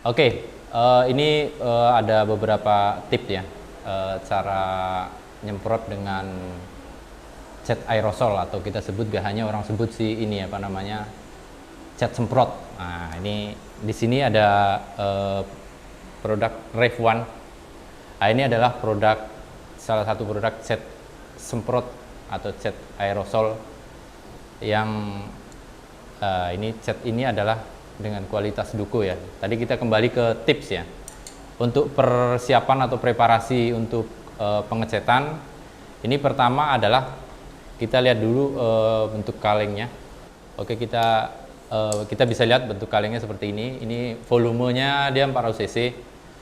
Oke, ini ada beberapa tips ya, cara nyemprot dengan cat aerosol atau kita sebut, gak hanya orang sebut sih ini apa namanya, cat semprot. Nah, ini di sini ada produk Ref One. Nah, ini adalah salah satu produk cat semprot atau cat aerosol yang ini cat ini adalah dengan kualitas duko ya. Tadi kita kembali ke tips ya. Untuk persiapan atau preparasi untuk pengecetan, ini pertama adalah kita lihat dulu bentuk kalengnya. Oke, kita bisa lihat bentuk kalengnya seperti ini. Ini volumenya dia 400 cc.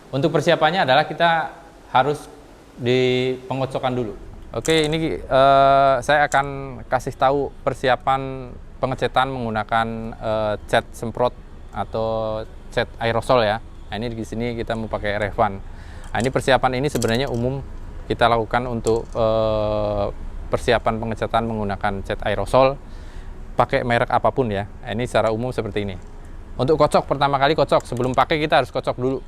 Untuk persiapannya adalah kita harus di pengocokan dulu. Oke, ini saya akan kasih tahu persiapan pengecetan menggunakan cat semprot atau cat aerosol ya. Nah, ini di sini kita mau pakai Ref One. Nah, ini persiapan ini sebenarnya umum kita lakukan untuk persiapan pengecatan menggunakan cat aerosol, pakai merek apapun ya. Nah, ini secara umum seperti ini. Untuk kocok, pertama kali kocok, sebelum pakai kita harus kocok dulu.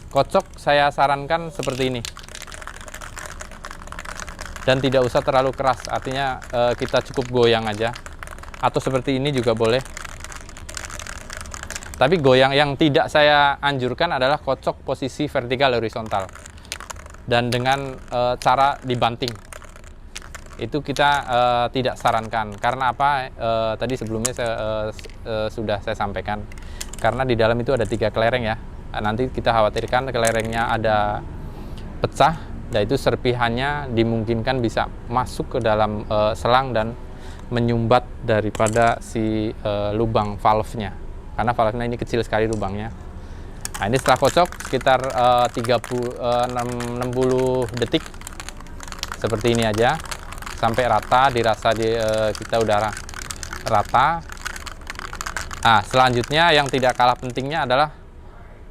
Kocok saya sarankan seperti ini. Dan tidak usah terlalu keras, artinya kita cukup goyang aja. Atau seperti ini juga boleh. Tapi goyang yang tidak saya anjurkan adalah kocok posisi vertikal horizontal. Dan dengan cara dibanting. Itu kita tidak sarankan. Karena apa? Tadi sebelumnya sudah saya sampaikan. Karena di dalam itu ada 3 kelereng ya. Nanti kita khawatirkan kelerengnya ada pecah. Dan itu serpihannya dimungkinkan bisa masuk ke dalam selang dan menyumbat daripada si lubang valve-nya, karena valve-nya ini kecil sekali lubangnya. Nah, ini setelah kocok sekitar 60 detik seperti ini aja sampai rata, dirasa kita udah rata. Nah, selanjutnya yang tidak kalah pentingnya adalah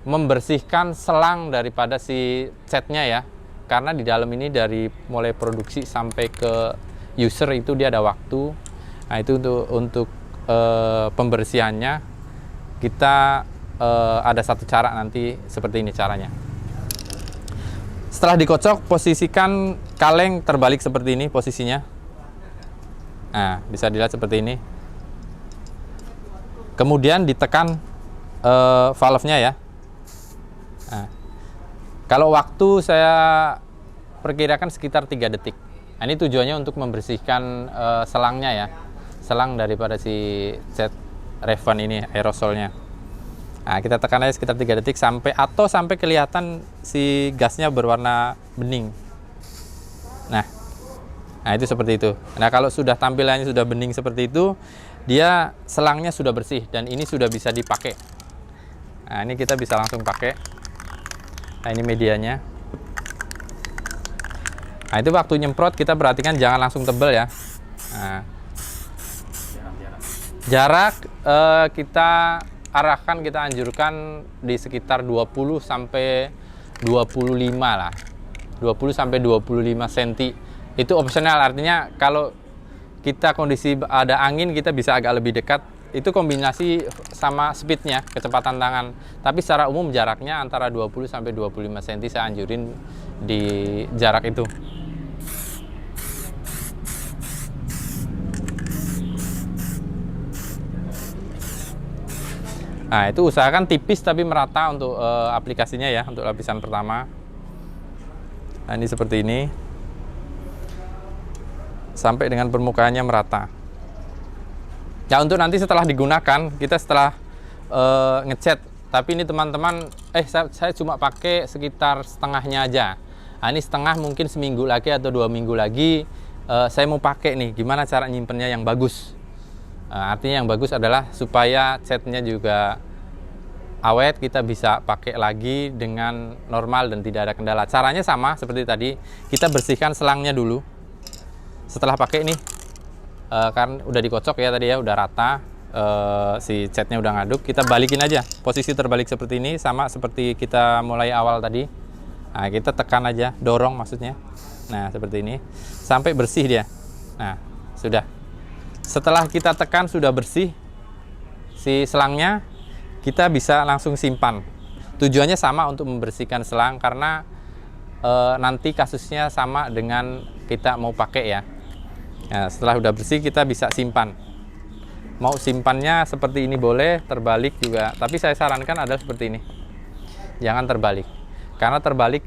membersihkan selang daripada si catnya ya, karena di dalam ini dari mulai produksi sampai ke user itu dia ada waktu. Nah, itu untuk pembersihannya kita ada satu cara nanti seperti ini caranya. Setelah dikocok, posisikan kaleng terbalik seperti ini posisinya. Nah, bisa dilihat seperti ini. Kemudian ditekan valve-nya ya. Nah, kalau waktu saya perkirakan sekitar 3 detik. Nah, ini tujuannya untuk membersihkan selangnya ya. Selang daripada si cat Ref One ini, aerosolnya. Nah, kita tekan aja sekitar 3 detik sampai kelihatan si gasnya berwarna bening. Nah, itu seperti itu. Nah, kalau sudah tampilannya sudah bening seperti itu, dia selangnya sudah bersih dan ini sudah bisa dipakai. Nah, ini kita bisa langsung pakai. Nah, ini medianya. Nah, itu waktu nyemprot kita perhatikan jangan langsung tebal ya. Nah, jarak kita arahkan, kita anjurkan di sekitar 20 sampai 25 lah. 20 sampai 25 cm. Itu opsional, artinya kalau kita kondisi ada angin kita bisa agak lebih dekat. Itu kombinasi sama speednya, kecepatan tangan. Tapi secara umum jaraknya antara 20 sampai 25 cm saya anjurin di jarak itu. Nah, itu usahakan tipis tapi merata untuk aplikasinya ya, untuk lapisan pertama. Nah, ini seperti ini. Sampai dengan permukaannya merata. Ya, untuk nanti setelah digunakan, kita setelah ngecat. Tapi ini teman-teman, saya cuma pakai sekitar setengahnya aja. Nah, ini setengah mungkin seminggu lagi atau 2 minggu lagi saya mau pakai nih. Gimana cara nyimpennya yang bagus? Artinya yang bagus adalah supaya catnya juga awet, kita bisa pakai lagi dengan normal dan tidak ada kendala. Caranya sama seperti tadi, kita bersihkan selangnya dulu. Setelah pakai nih, kan udah dikocok ya tadi ya, udah rata, si catnya udah ngaduk, kita balikin aja. Posisi terbalik seperti ini, sama seperti kita mulai awal tadi. Nah, kita tekan aja, dorong maksudnya. Nah, seperti ini, sampai bersih dia. Nah, sudah. Setelah kita tekan sudah bersih si selangnya, kita bisa langsung simpan. Tujuannya sama untuk membersihkan selang karena nanti kasusnya sama dengan kita mau pakai ya. Nah, setelah udah bersih kita bisa simpan. Mau simpannya seperti ini boleh, terbalik juga. Tapi saya sarankan adalah seperti ini. Jangan terbalik. Karena terbalik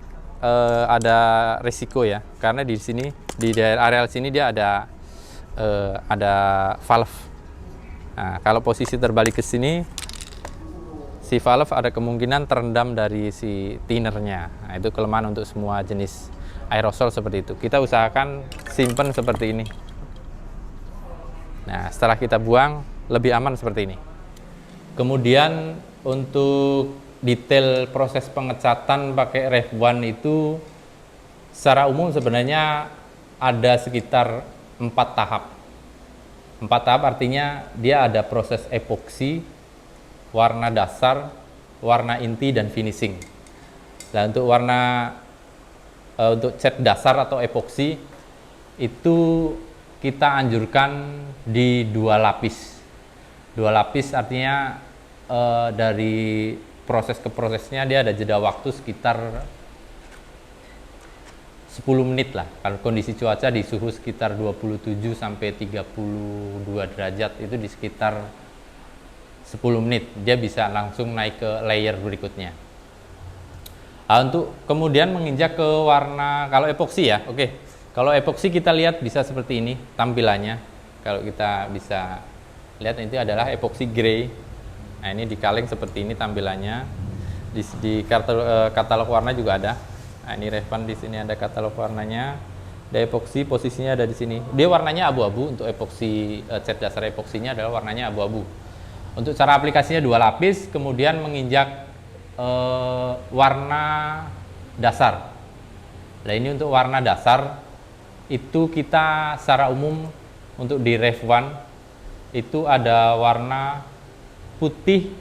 ada risiko ya. Karena di sini di daerah area sini dia ada valve. Nah, kalau posisi terbalik ke sini, si valve ada kemungkinan terendam dari si thinnernya. Nah, itu kelemahan untuk semua jenis aerosol seperti itu. Kita usahakan simpan seperti ini. Nah, setelah kita buang, lebih aman seperti ini. Kemudian untuk detail proses pengecatan pakai Ref1 itu secara umum sebenarnya ada sekitar 4 tahap. 4 tahap artinya dia ada proses epoksi, warna dasar, warna inti, dan finishing. Nah, untuk untuk cat dasar atau epoksi itu kita anjurkan di 2 lapis. 2 lapis artinya dari proses ke prosesnya dia ada jeda waktu sekitar 10 menit lah. Kalau kondisi cuaca di suhu sekitar 27 sampai 32 derajat itu di sekitar 10 menit dia bisa langsung naik ke layer berikutnya. Nah, untuk kemudian menginjak ke warna, kalau epoksi ya, oke. Kalau epoksi kita lihat bisa seperti ini tampilannya. Kalau kita bisa lihat ini adalah epoksi grey. Nah, ini di kaleng seperti ini tampilannya. Di katalog warna juga ada. Nah, ini Ref1 di sini ada katalog warnanya. Ada epoksi, posisinya ada di sini. Dia warnanya abu-abu. Untuk epoksi cat dasar epoksinya adalah warnanya abu-abu. Untuk cara aplikasinya 2 lapis, kemudian menginjak warna dasar. Nah, ini untuk warna dasar itu kita secara umum untuk di Ref1 itu ada warna putih,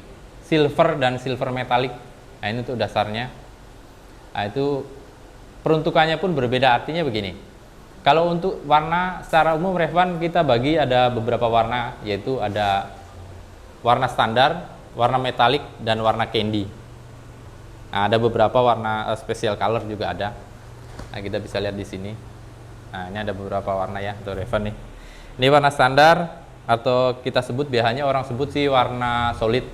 silver, dan silver metalik. Nah, ini untuk dasarnya. Nah, itu peruntukannya pun berbeda, artinya begini. Kalau untuk warna secara umum Ref1 kita bagi ada beberapa warna, yaitu ada warna standar, warna metalik, dan warna candy. Nah, ada beberapa warna special color juga ada. Nah, kita bisa lihat di sini. Nah, ini ada beberapa warna ya untuk Ref1 nih. Ini warna standar atau kita sebut biasanya orang sebut sih warna solid.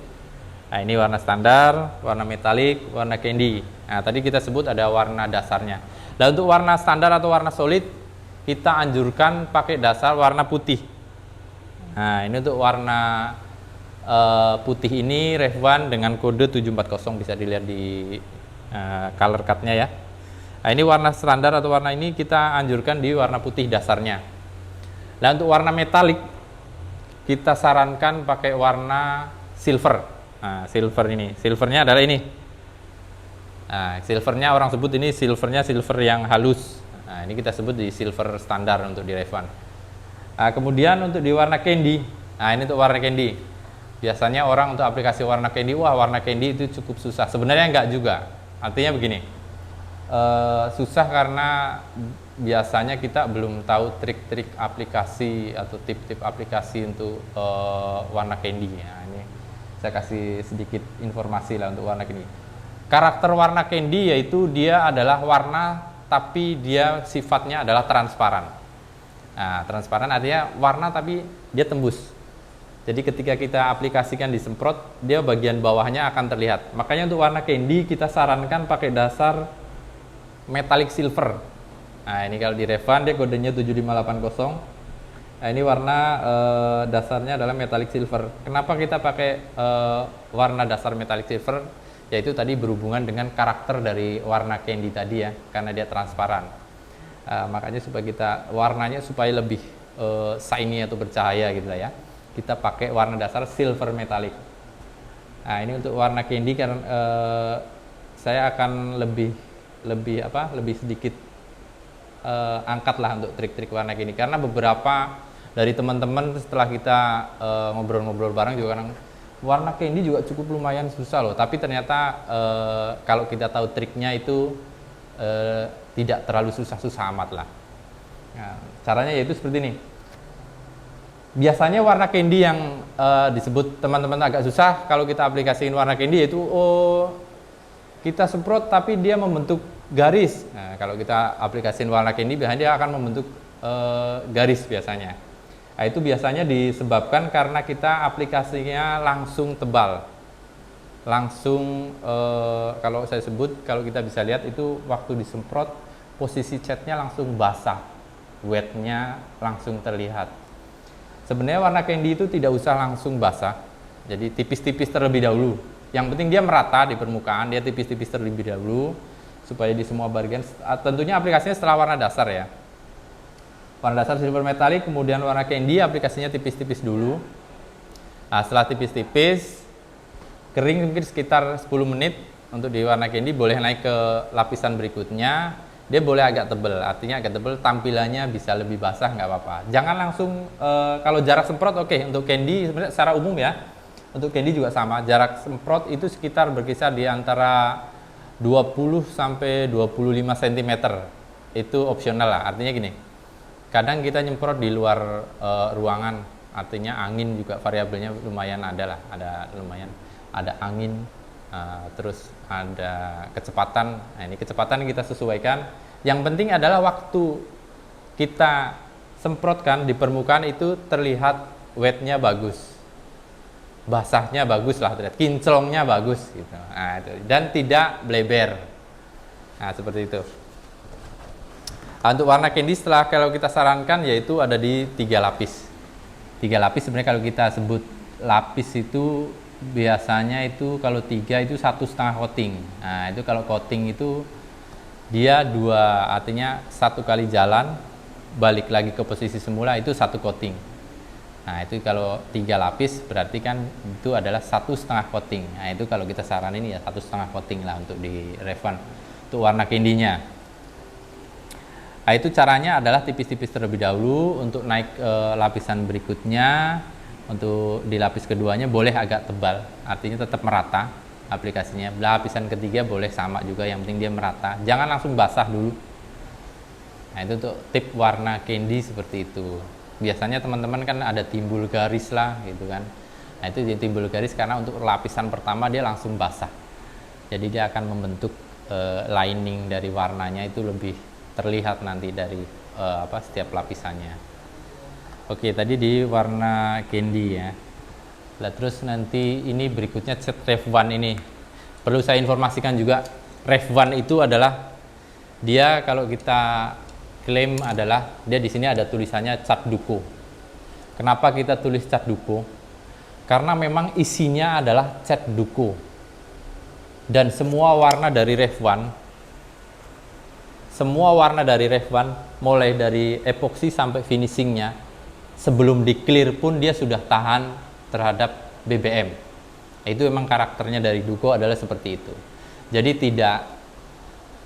Nah, ini warna standar, warna metalik, warna candy. Nah, tadi kita sebut ada warna dasarnya. Dan untuk warna standar atau warna solid kita anjurkan pakai dasar warna putih. Nah, ini untuk warna putih ini Ref1 dengan kode 740 bisa dilihat di color card-nya ya. Nah, ini warna standar atau warna ini kita anjurkan di warna putih dasarnya. Dan untuk warna metalik kita sarankan pakai warna silver. Nah, silver ini, silvernya adalah ini. Nah, silvernya orang sebut ini silvernya silver yang halus. Nah, ini kita sebut di silver standar untuk di Ref1. Nah, kemudian untuk di warna candy. Nah, ini untuk warna candy. Biasanya orang untuk aplikasi warna candy, wah warna candy itu cukup susah. Sebenarnya enggak juga. Artinya begini. Susah karena biasanya kita belum tahu trik-trik aplikasi atau tip-tip aplikasi untuk warna candy. Nah, ini saya kasih sedikit informasi lah untuk warna candy. Karakter warna candy yaitu dia adalah warna tapi dia sifatnya adalah transparan. Nah, transparan artinya warna tapi dia tembus. Jadi ketika kita aplikasikan disemprot, dia bagian bawahnya akan terlihat. Makanya untuk warna candy kita sarankan pakai dasar metallic silver. Nah, ini kalau di Ref1 dia kodenya 7580. Nah, ini warna dasarnya adalah metallic silver. Kenapa kita pakai warna dasar metallic silver? Yaitu tadi berhubungan dengan karakter dari warna candy tadi ya, karena dia transparan. Makanya supaya kita warnanya supaya lebih shiny atau bercahaya gitu lah ya. Kita pakai warna dasar silver metallic. Nah, ini untuk warna candy karena saya akan lebih sedikit angkat lah untuk trik-trik warna candy, karena beberapa dari teman-teman setelah kita ngobrol-ngobrol bareng juga kan warna candy juga cukup lumayan susah loh, tapi ternyata kalau kita tahu triknya itu tidak terlalu susah-susah amat lah. Nah, caranya yaitu seperti ini. Biasanya warna candy yang disebut teman-teman agak susah kalau kita aplikasiin warna candy yaitu kita semprot tapi dia membentuk garis. Nah, kalau kita aplikasiin warna candy biasanya dia akan membentuk garis biasanya. Nah, itu biasanya disebabkan karena kita aplikasinya langsung tebal. Langsung kalau saya sebut, kalau kita bisa lihat itu waktu disemprot posisi catnya langsung basah, wetnya langsung terlihat. Sebenarnya warna candy itu tidak usah langsung basah, jadi tipis-tipis terlebih dahulu. Yang penting dia merata di permukaan, dia tipis-tipis terlebih dahulu supaya di semua bagian. Tentunya aplikasinya setelah warna dasar ya, warna dasar silver metallic, kemudian warna candy aplikasinya tipis-tipis dulu. Nah, setelah tipis-tipis kering mungkin sekitar 10 menit untuk di warna candy, boleh naik ke lapisan berikutnya. Dia boleh agak tebel, artinya agak tebel, tampilannya bisa lebih basah nggak apa-apa. Jangan langsung kalau jarak semprot oke. Untuk candy sebenarnya secara umum ya, untuk candy juga sama, jarak semprot itu sekitar berkisar di antara 20 sampai 25 cm. Itu opsional lah, artinya gini, kadang kita nyemprot di luar ruangan, artinya angin juga variabelnya lumayan ada lah, ada lumayan, ada angin, terus ada kecepatan. Nah, ini kecepatan kita sesuaikan. Yang penting adalah waktu kita semprotkan di permukaan itu terlihat wetnya bagus, basahnya bagus lah, terlihat kinclongnya bagus gitu. Nah, itu. Dan tidak bleber. Nah, seperti itu. Untuk warna candy setelah kalau kita sarankan yaitu ada di 3 lapis. 3 lapis sebenarnya kalau kita sebut lapis itu biasanya itu kalau 3 itu 1,5 coating. Nah, itu kalau coating itu dia 2, artinya 1 kali jalan balik lagi ke posisi semula itu 1 coating. Nah, itu kalau 3 lapis berarti kan itu adalah 1,5 coating. Nah, itu kalau kita saranin ya 1,5 coating lah untuk di Revlon untuk warna candy-nya. Nah, itu caranya adalah tipis-tipis terlebih dahulu untuk naik lapisan berikutnya. Untuk di lapis keduanya boleh agak tebal, artinya tetap merata aplikasinya. Lapisan ketiga boleh sama juga, yang penting dia merata. Jangan langsung basah dulu. Nah, itu untuk tip warna candy seperti itu. Biasanya teman-teman kan ada timbul garis lah gitu kan. Nah, itu timbul garis karena untuk lapisan pertama dia langsung basah. Jadi dia akan membentuk lining dari warnanya itu lebih terlihat nanti dari setiap lapisannya. Oke, tadi di warna candy ya. Nah, terus nanti ini berikutnya cat Revlon ini. Perlu saya informasikan juga, Revlon itu adalah dia kalau kita klaim adalah dia di sini ada tulisannya cat duko. Kenapa kita tulis cat duko? Karena memang isinya adalah cat duko. Dan semua warna dari Revlon, mulai dari epoxy sampai finishingnya, sebelum di clear pun dia sudah tahan terhadap BBM. Itu memang karakternya dari duko adalah seperti itu. Jadi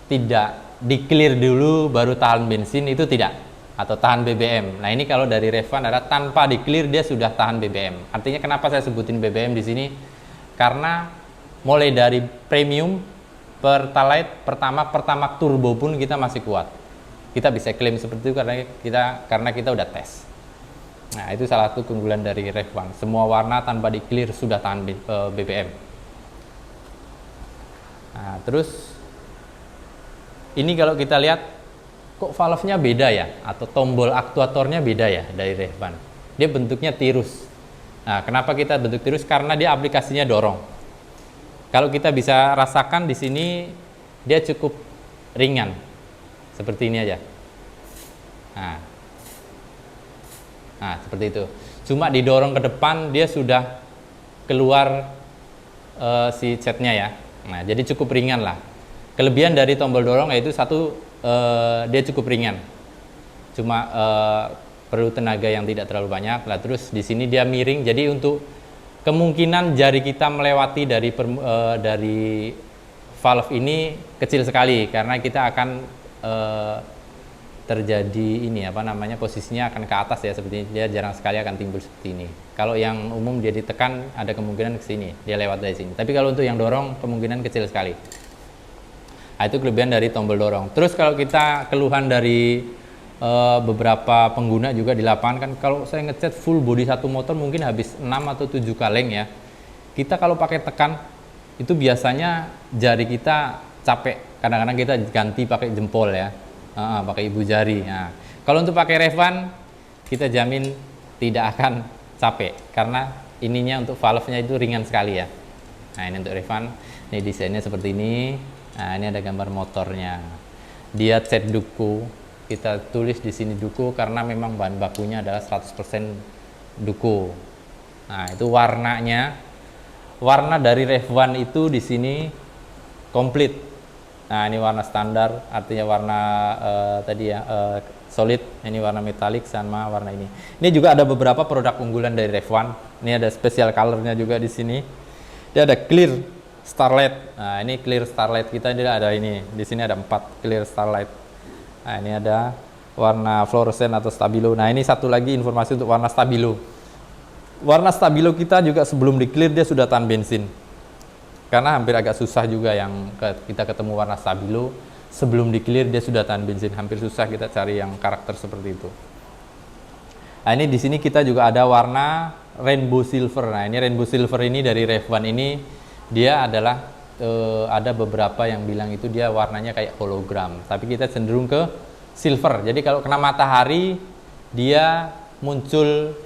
tidak di clear dulu baru tahan bensin, itu tidak, atau tahan BBM. Nah, ini kalau dari Revlon adalah tanpa di clear dia sudah tahan BBM. Artinya kenapa saya sebutin BBM di sini? Karena mulai dari premium, pertalite, pertamax turbo pun kita masih kuat. Kita bisa klaim seperti itu karena kita udah tes. Nah, itu salah satu keunggulan dari Revlon. Semua warna tanpa di clear sudah tahan BBM. Nah, terus ini kalau kita lihat kok valve-nya beda ya, atau tombol aktuatornya beda ya dari Revlon. Dia bentuknya tirus. Nah, kenapa kita bentuk tirus? Karena dia aplikasinya dorong. Kalau kita bisa rasakan di sini dia cukup ringan. Seperti ini aja. Nah, seperti itu. Cuma didorong ke depan dia sudah keluar si catnya ya. Nah, jadi cukup ringan lah. Kelebihan dari tombol dorong yaitu satu, dia cukup ringan. Cuma perlu tenaga yang tidak terlalu banyak. Lah, terus di sini dia miring. Jadi untuk kemungkinan jari kita melewati dari valve ini kecil sekali karena kita akan terjadi posisinya akan ke atas ya, seperti ini. Dia jarang sekali akan timbul seperti ini. Kalau yang umum dia ditekan ada kemungkinan ke sini, dia lewat dari sini. Tapi kalau untuk yang dorong kemungkinan kecil sekali. Nah, itu kelebihan dari tombol dorong. Terus kalau kita keluhan dari beberapa pengguna juga di lapangan kan, kalau saya ngecat full body satu motor mungkin habis 6 atau 7 kaleng ya. Kita kalau pakai tekan itu biasanya jari kita capek. Kadang-kadang kita ganti pakai jempol ya, pakai ibu jari. Nah, kalau untuk pakai Revan, kita jamin tidak akan capek karena ininya untuk valve-nya itu ringan sekali ya. Nah, ini untuk Revan, ini desainnya seperti ini. Nah, ini ada gambar motornya. Dia cat Duco. Kita tulis di sini Duco karena memang bahan bakunya adalah 100% Duco. Nah, itu warnanya. Warna dari Rev1 itu di sini komplit. Nah, ini warna standar, artinya warna tadi ya solid. Ini warna metalik sama warna ini. Ini juga ada beberapa produk unggulan dari Rev1. Ini ada special colornya juga di sini. Dia ada clear starlight. Nah, ini clear starlight kita dia ada ini. Di sini ada 4 clear starlight. Nah, ini ada warna fluorescent atau stabilo. Nah, ini satu lagi informasi untuk warna stabilo. Warna stabilo kita juga sebelum di clear dia sudah tahan bensin. Karena hampir agak susah juga yang kita ketemu warna stabilo sebelum di clear dia sudah tahan bensin. Hampir susah kita cari yang karakter seperti itu. Nah, ini di sini kita juga ada warna rainbow silver. Nah, ini rainbow silver ini dari Rev1 ini dia adalah ada beberapa yang bilang itu dia warnanya kayak hologram, tapi kita cenderung ke silver. Jadi kalau kena matahari dia muncul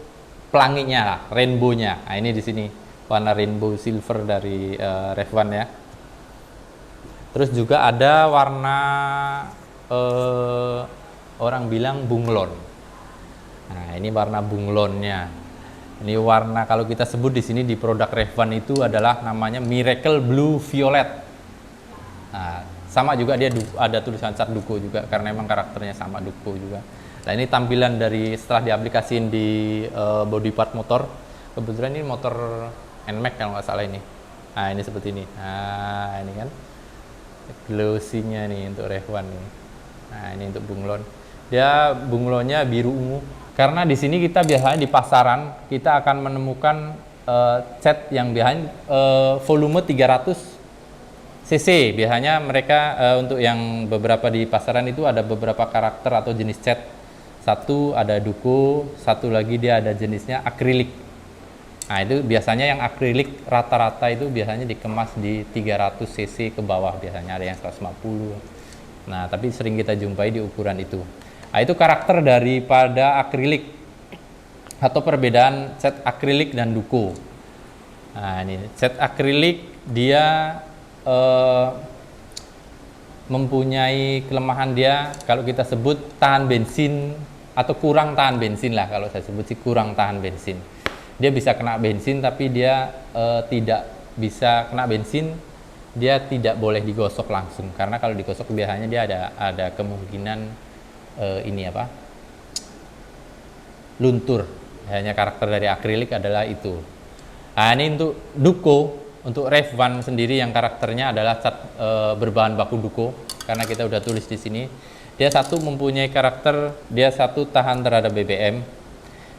pelanginya lah, rainbow-nya. Nah, ini di sini warna rainbow silver dari Rev1 ya. Terus juga ada warna orang bilang bunglon. Nah, ini warna bunglonnya. Ini warna kalau kita sebut di sini di produk Rev1 itu adalah namanya Miracle Blue Violet. Nah, sama juga dia ada tulisan cat Duco juga karena memang karakternya sama Duco juga. Nah, ini tampilan dari setelah diaplikasiin di body part motor. Kebetulan ini motor NMAX kalau nggak salah ini. Nah, ini seperti ini. Nah, ini kan glossy-nya nih untuk Rev1 ini. Nah, ini untuk bunglon. Dia bunglonnya biru ungu. Karena di sini kita biasanya di pasaran kita akan menemukan cat yang biasanya volume 300 cc. Biasanya mereka untuk yang beberapa di pasaran itu ada beberapa karakter atau jenis cat. Satu ada Duco, satu lagi dia ada jenisnya akrilik. Nah, itu biasanya yang akrilik rata-rata itu biasanya dikemas di 300 cc ke bawah, biasanya ada yang 150. Nah, tapi sering kita jumpai di ukuran itu. Nah, itu karakter daripada akrilik atau perbedaan cat akrilik dan Duco. Nah, ini cat akrilik dia mempunyai kelemahan dia kalau kita sebut tahan bensin atau kurang tahan bensin lah, kalau saya sebut sih kurang tahan bensin. Dia bisa kena bensin tapi dia tidak bisa kena bensin, dia tidak boleh digosok langsung karena kalau digosok biasanya dia ada kemungkinan ini apa luntur. Hanya karakter dari akrilik adalah itu. Nah, ini untuk Duco, untuk Rev1 sendiri yang karakternya adalah cat berbahan baku Duco karena kita udah tulis di sini. Dia satu mempunyai karakter, dia satu tahan terhadap BBM.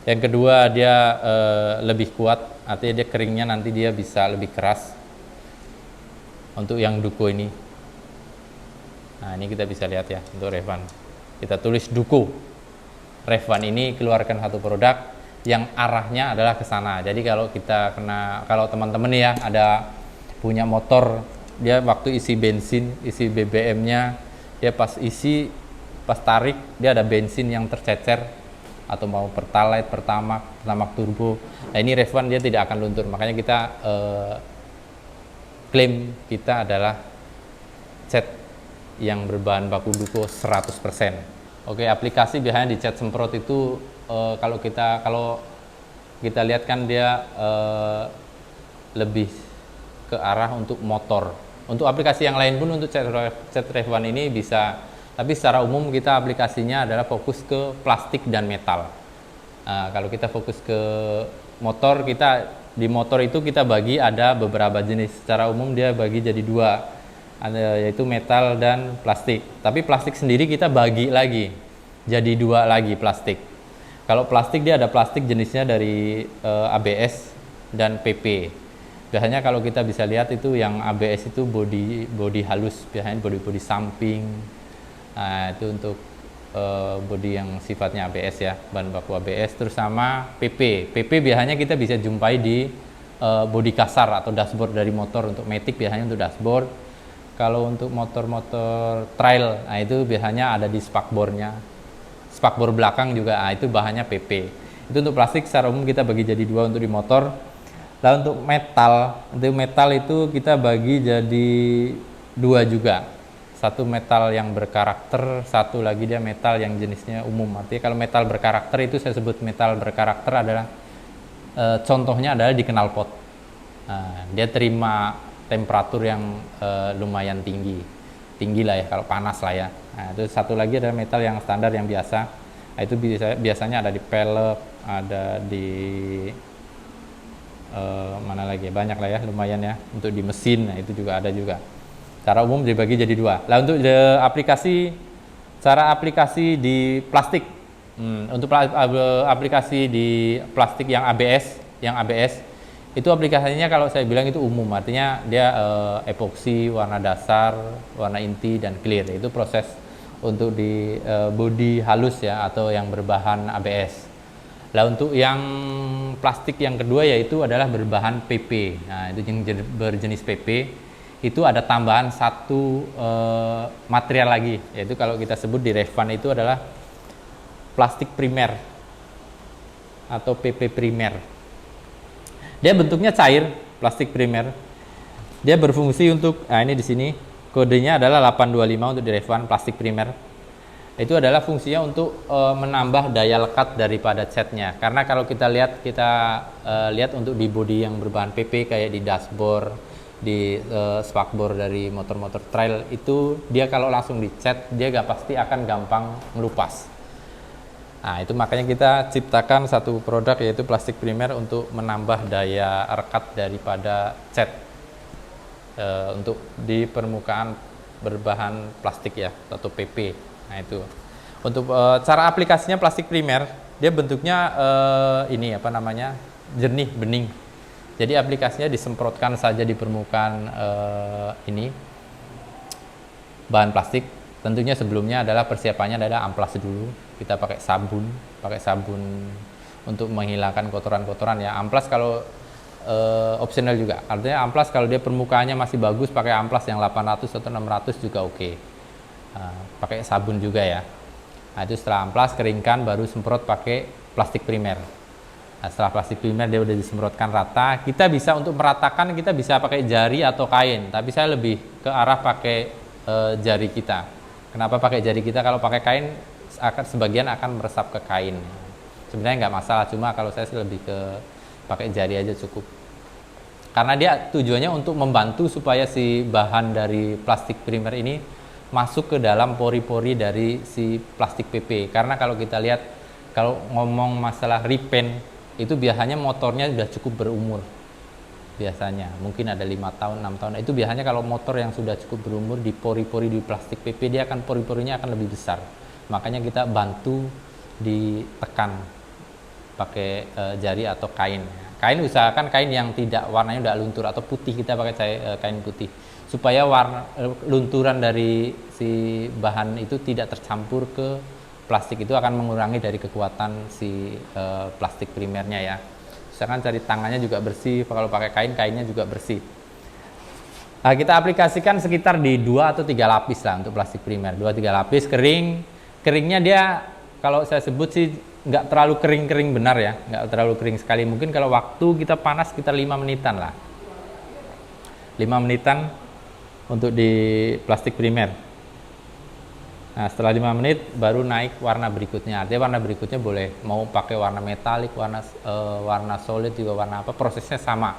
Yang kedua dia lebih kuat, artinya dia keringnya nanti dia bisa lebih keras. Untuk yang Duco ini. Nah, ini kita bisa lihat ya untuk Rev1. Kita tulis Duco. Rev1 ini keluarkan satu produk yang arahnya adalah ke sana. Jadi kalau kalau teman-teman ya ada punya motor, dia waktu isi bensin, isi BBM-nya, dia pas tarik, dia ada bensin yang tercecer atau mau Pertalite, Pertamax turbo. Nah, ini Rev1 dia tidak akan luntur. Makanya kita klaim kita adalah cat yang berbahan baku Duco 100%. Oke, aplikasi biasanya di cat semprot itu kalau kita lihat kan dia lebih ke arah untuk motor. Untuk aplikasi yang lain pun untuk cat Rev1 ini bisa, tapi secara umum kita aplikasinya adalah fokus ke plastik dan metal. Kalau kita fokus ke motor, di motor itu kita bagi ada beberapa jenis. Secara umum dia bagi jadi 2. Yaitu metal dan plastik. Tapi plastik sendiri kita bagi lagi jadi 2 lagi plastik. Kalau plastik dia ada plastik jenisnya dari ABS dan PP. Biasanya kalau kita bisa lihat itu yang ABS itu body halus, biasanya body samping. Nah, itu untuk body yang sifatnya ABS ya, bahan baku ABS. Terus sama PP. PP biasanya kita bisa jumpai di bodi kasar atau dashboard dari motor. Untuk Matic biasanya untuk dashboard. Kalau untuk motor-motor trail, nah itu biasanya ada di spakbornya. Spakbor belakang juga, nah itu bahannya PP. Itu untuk plastik secara umum kita bagi jadi dua untuk di motor. Lalu untuk metal itu kita bagi jadi dua juga. Satu metal yang berkarakter, satu lagi dia metal yang jenisnya umum. Artinya kalau metal berkarakter itu saya sebut metal berkarakter adalah contohnya adalah di knalpot. Nah, dia terima temperatur yang lumayan tinggi lah ya, kalau panas lah ya. Nah, itu satu lagi adalah metal yang standar yang biasa. Nah, itu biasanya ada di pelek, ada di mana lagi, banyak lah ya, lumayan ya. Untuk di mesin, nah itu juga ada juga. Secara umum dibagi jadi dua. Lah untuk cara aplikasi di plastik, untuk aplikasi di plastik yang ABS itu aplikasinya kalau saya bilang itu umum, artinya dia epoksi, warna dasar, warna inti, dan clear. Itu proses untuk di bodi halus ya, atau yang berbahan ABS. Lah untuk yang plastik yang kedua yaitu adalah berbahan PP. Nah itu yang berjenis PP itu ada tambahan satu material lagi, yaitu kalau kita sebut di Revan itu adalah plastik primer atau PP primer. Dia bentuknya cair, plastik primer. Dia berfungsi untuk, nah ini di sini kodenya adalah 825 untuk di Revan plastik primer. Itu adalah fungsinya untuk menambah daya lekat daripada catnya. Karena kalau kita lihat untuk di bodi yang berbahan PP kayak di dashboard, di spakbor dari motor-motor trail itu dia kalau langsung dicat dia pasti akan gampang melupas. Nah itu makanya kita ciptakan satu produk yaitu plastik primer untuk menambah daya rekat daripada cat untuk di permukaan berbahan plastik ya, atau PP. Nah itu untuk cara aplikasinya plastik primer, dia bentuknya ini apa namanya, jernih, bening. Jadi aplikasinya disemprotkan saja di permukaan ini bahan plastik. Tentunya sebelumnya adalah persiapannya adalah amplas dulu. Kita pakai sabun untuk menghilangkan kotoran-kotoran ya. Amplas kalau opsional juga. Artinya amplas kalau dia permukaannya masih bagus pakai amplas yang 800 atau 600 juga oke. Pakai sabun juga ya. Nah itu setelah amplas keringkan baru semprot pakai plastik primer. Nah, setelah plastik primer dia udah disemprotkan rata, kita bisa untuk meratakan kita bisa pakai jari atau kain. Tapi saya lebih ke arah pakai jari kita. Kenapa pakai jari kita? Kalau pakai kain sebagian akan meresap ke kain. Sebenarnya nggak masalah, cuma kalau saya lebih ke pakai jari aja cukup. Karena dia tujuannya untuk membantu supaya si bahan dari plastik primer ini masuk ke dalam pori-pori dari si plastik PP. Karena kalau kita lihat, kalau ngomong masalah repaint itu biasanya motornya sudah cukup berumur. Biasanya mungkin ada 5 tahun, 6 tahun. Itu biasanya kalau motor yang sudah cukup berumur di pori-pori di plastik PP dia akan pori-porinya akan lebih besar. Makanya kita bantu ditekan pakai jari atau kain. Kain usahakan kain yang tidak warnanya udah luntur atau putih, kita pakai kain putih supaya warna lunturan dari si bahan itu tidak tercampur ke plastik, itu akan mengurangi dari kekuatan si plastik primernya ya. Usahakan cari tangannya juga bersih, kalau pakai kain, kainnya juga bersih. Nah, kita aplikasikan sekitar di 2 atau 3 lapis lah untuk plastik primer, 2-3 lapis kering. Keringnya dia kalau saya sebut sih nggak terlalu kering-kering benar ya, nggak terlalu kering sekali. Mungkin kalau waktu kita panas sekitar 5 menitan lah, 5 menitan untuk di plastik primer. Nah setelah 5 menit baru naik warna berikutnya. Artinya warna berikutnya boleh mau pakai warna metalik, warna solid juga, warna apa, prosesnya sama.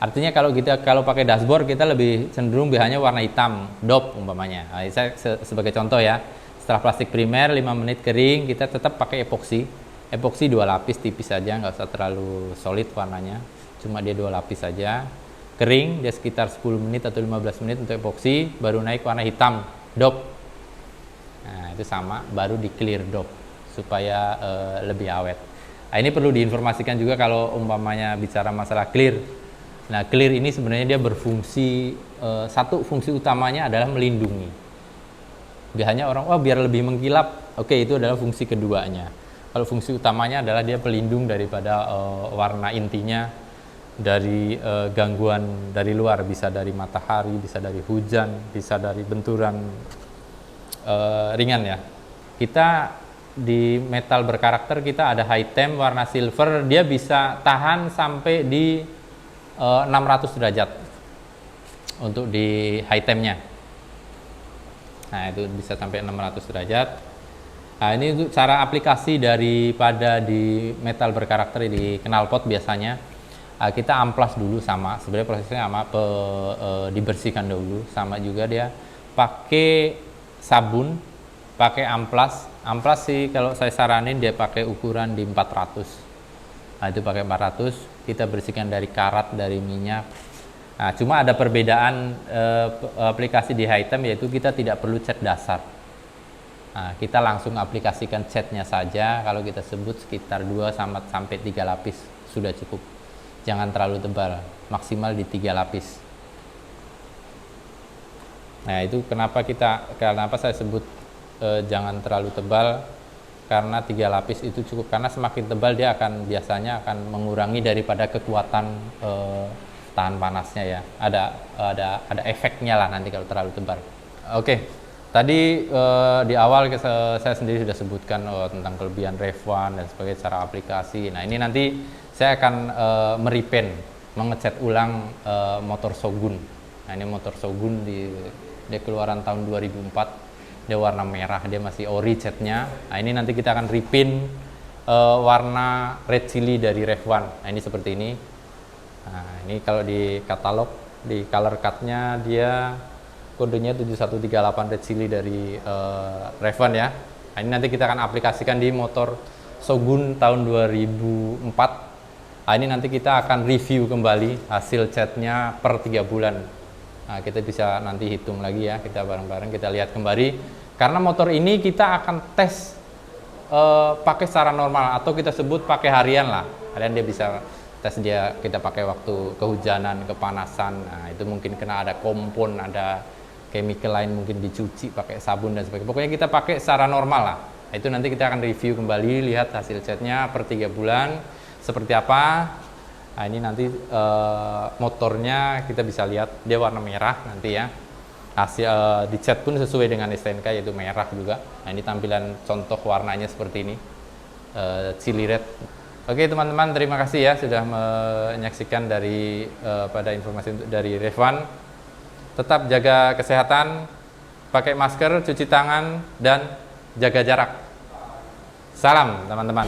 Artinya kalau pakai dashboard kita lebih cenderung biasanya warna hitam, dop umpamanya. Nah, saya sebagai contoh ya. Setelah plastik primer 5 menit kering, kita tetap pakai epoksi. Epoksi 2 lapis tipis saja, nggak usah terlalu solid warnanya. Cuma dia 2 lapis saja. Kering dia sekitar 10 menit atau 15 menit untuk epoksi, baru naik warna hitam, dop. Nah, itu sama, baru di clear dop supaya lebih awet. Nah, ini perlu diinformasikan juga kalau umpamanya bicara masalah clear. Nah, clear ini sebenarnya dia berfungsi, satu fungsi utamanya adalah melindungi. Biasanya orang, biar lebih mengkilap, oke, itu adalah fungsi keduanya. Kalau fungsi utamanya adalah dia pelindung daripada warna intinya dari gangguan dari luar, bisa dari matahari, bisa dari hujan, bisa dari benturan ringan ya. Kita di metal berkarakter kita ada high temp warna silver, dia bisa tahan sampai di 600 derajat untuk di high tempnya. Nah itu bisa sampai 600 derajat. Nah ini untuk cara aplikasi daripada di metal berkarakter di knalpot biasanya kita amplas dulu, sama sebenarnya prosesnya sama, dibersihkan dulu, sama juga dia pakai sabun, pakai amplas sih kalau saya saranin dia pakai ukuran di 400. Nah itu pakai 400, kita bersihkan dari karat, dari minyak. Nah cuma ada perbedaan aplikasi di high temp, yaitu kita tidak perlu cat dasar. Nah, kita langsung aplikasikan catnya saja, kalau kita sebut sekitar 2 sampai 3 lapis sudah cukup. Jangan terlalu tebal, maksimal di 3 lapis. Nah itu kenapa saya sebut jangan terlalu tebal, karena 3 lapis itu cukup, karena semakin tebal dia biasanya akan mengurangi daripada kekuatan tahan panasnya ya. Ada efeknya lah nanti kalau terlalu tebal. Oke. Tadi di awal saya sendiri sudah sebutkan tentang kelebihan Rev1 dan sebagai cara aplikasi. Nah ini nanti saya akan merepaint, mengecat ulang motor Shogun. Nah ini motor Shogun dia keluaran tahun 2004, dia warna merah, dia masih ori catnya. Nah ini nanti kita akan repaint warna red chili dari Rev1. Nah ini seperti ini. Nah ini kalau di katalog, di color card-nya dia kodenya 7138 red chili dari Rev1 ya. Nah, ini nanti kita akan aplikasikan di motor Shogun tahun 2004. Nah, ini nanti kita akan review kembali hasil catnya per 3 bulan. Nah, kita bisa nanti hitung lagi ya, kita bareng-bareng kita lihat kembali. Karena motor ini kita akan tes pakai secara normal, atau kita sebut pakai harian lah. Kalian dia bisa tes dia, kita pakai waktu kehujanan, kepanasan. Nah, itu mungkin kena ada kompon, ada chemical lain, mungkin dicuci pakai sabun dan sebagainya. Pokoknya kita pakai secara normal lah. Nah, itu nanti kita akan review kembali, lihat hasil catnya per 3 bulan seperti apa. Nah ini nanti motornya kita bisa lihat dia warna merah nanti ya. Hasil dicat pun sesuai dengan STNK, yaitu merah juga. Nah ini tampilan contoh warnanya seperti ini, chili red. Oke teman-teman, terima kasih ya sudah menyaksikan pada informasi dari Rev1. Tetap jaga kesehatan, pakai masker, cuci tangan, dan jaga jarak. Salam teman-teman.